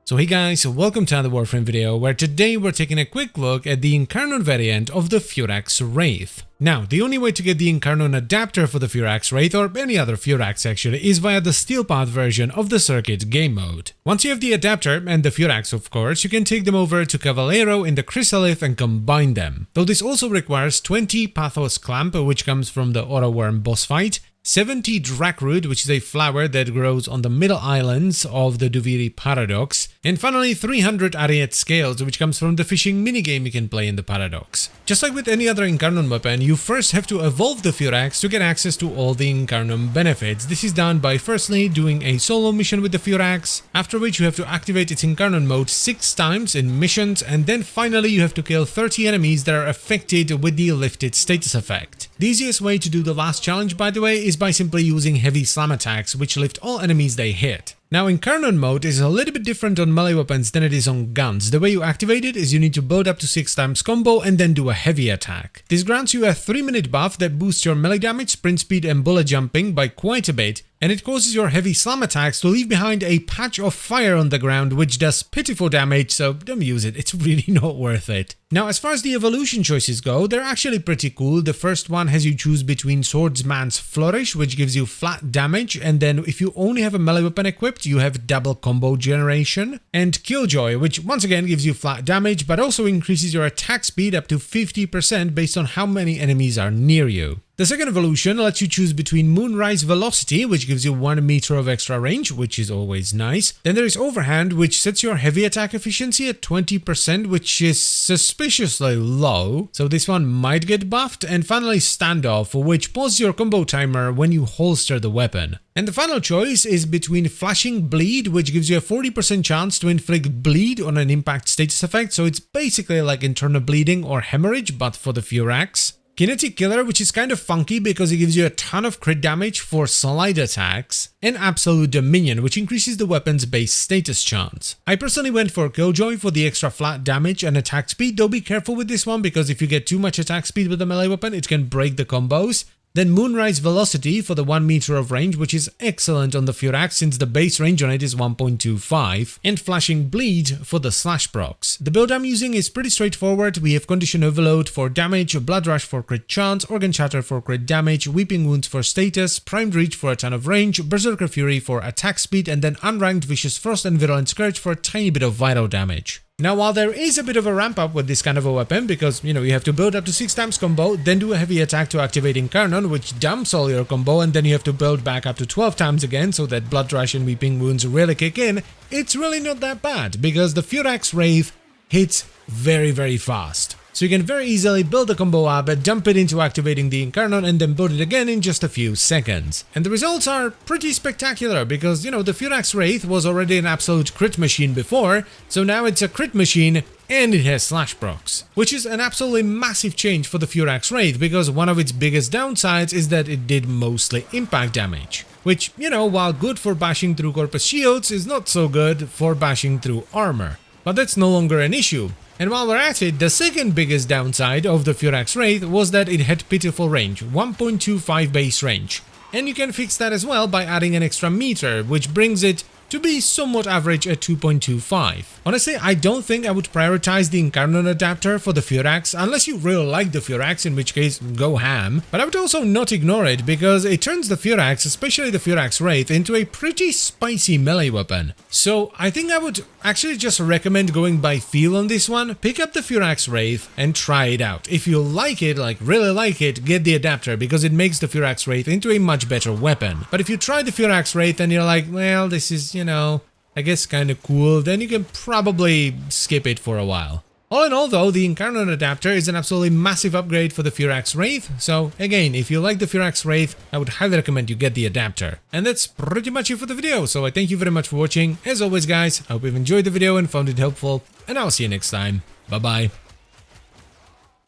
So hey guys, welcome to another Warframe video where today we're taking a quick look at the Incarnon variant of the Furax Wraith. Now, the only way to get the Incarnon adapter for the Furax Wraith, or any other Furax actually, is via the Steel Path version of the circuit game mode. Once you have the adapter, and the Furax of course, you can take them over to Cavallero in the Chrysalith and combine them. Though this also requires 20 Pathos Clamp, which comes from the Aura Worm boss fight, 70 Drackroot, which is a flower that grows on the middle islands of the Duviri Paradox, and finally 300 Ariet Scales, which comes from the fishing minigame you can play in the Paradox. Just like with any other Incarnon weapon, you first have to evolve the Furax to get access to all the Incarnon benefits. This is done by firstly doing a solo mission with the Furax, after which you have to activate its Incarnon mode 6 times in missions, and then finally you have to kill 30 enemies that are affected with the lifted status effect. The easiest way to do the last challenge, by the way, is by simply using heavy slam attacks, which lift all enemies they hit. Now, Incarnon mode is a little bit different on melee weapons than it is on guns. The way you activate it is you need to build up to 6 times combo and then do a heavy attack. This grants you a 3-minute buff that boosts your melee damage, sprint speed and bullet jumping by quite a bit, and it causes your heavy slam attacks to leave behind a patch of fire on the ground which does pitiful damage, so don't use it, it's really not worth it. Now, as far as the evolution choices go, they're actually pretty cool. The first one has you choose between Swordsman's Flourish, which gives you flat damage, and then if you only have a melee weapon equipped, you have double combo generation, and Killjoy, which once again gives you flat damage, but also increases your attack speed up to 50% based on how many enemies are near you. The second evolution lets you choose between Moonrise Velocity, which gives you 1 meter of extra range, which is always nice. Then there is Overhand, which sets your heavy attack efficiency at 20%, which is suspiciously low, so this one might get buffed. And finally Standoff, which pauses your combo timer when you holster the weapon. And the final choice is between Flashing Bleed, which gives you a 40% chance to inflict bleed on an impact status effect, so it's basically like internal bleeding or hemorrhage, but for the Furax. Kinetic Killer, which is kind of funky because it gives you a ton of crit damage for slide attacks, and Absolute Dominion, which increases the weapon's base status chance. I personally went for Killjoy for the extra flat damage and attack speed, though be careful with this one because if you get too much attack speed with a melee weapon, it can break the combos. Then Moonrise Velocity for the 1 meter of range, which is excellent on the Furax since the base range on it is 1.25, and Flashing Bleed for the slash procs. The build I'm using is pretty straightforward. We have Condition Overload for damage, Blood Rush for crit chance, Organ Shatter for crit damage, Weeping Wounds for status, Primed Reach for a ton of range, Berserker Fury for attack speed, and then Unranked Vicious Frost and Virulent Scourge for a tiny bit of vital damage. Now, while there is a bit of a ramp up with this kind of a weapon, because, you have to build up to 6 times combo, then do a heavy attack to activate Incarnon, which dumps all your combo, and then you have to build back up to 12 times again, so that Blood Rush and Weeping Wounds really kick in, it's really not that bad, because the Furax Wraith hits very fast. So you can very easily build a combo up, dump it into activating the Incarnon, and then build it again in just a few seconds. And the results are pretty spectacular because, the Furax Wraith was already an absolute crit machine before, so now it's a crit machine and it has slash procs, which is an absolutely massive change for the Furax Wraith because one of its biggest downsides is that it did mostly impact damage, which, while good for bashing through Corpus Shields, is not so good for bashing through armor. But that's no longer an issue. And while we're at it, the second biggest downside of the Furax Wraith was that it had pitiful range, 1.25 base range. And you can fix that as well by adding an extra meter, which brings it to be somewhat average at 2.25. Honestly, I don't think I would prioritize the Incarnon adapter for the Furax unless you really like the Furax, in which case go ham. But I would also not ignore it because it turns the Furax, especially the Furax Wraith, into a pretty spicy melee weapon. So I think I would actually just recommend going by feel on this one. Pick up the Furax Wraith and try it out. If you like it, like really like it, get the adapter because it makes the Furax Wraith into a much better weapon. But if you try the Furax Wraith and you're like, well, this is, I guess kind of cool, then you can probably skip it for a while. All in all though, the Incarnon adapter is an absolutely massive upgrade for the Furax Wraith, so again, if you like the Furax Wraith, I would highly recommend you get the adapter. And that's pretty much it for the video, so I thank you very much for watching. As always guys, I hope you've enjoyed the video and found it helpful, and I'll see you next time. Bye bye.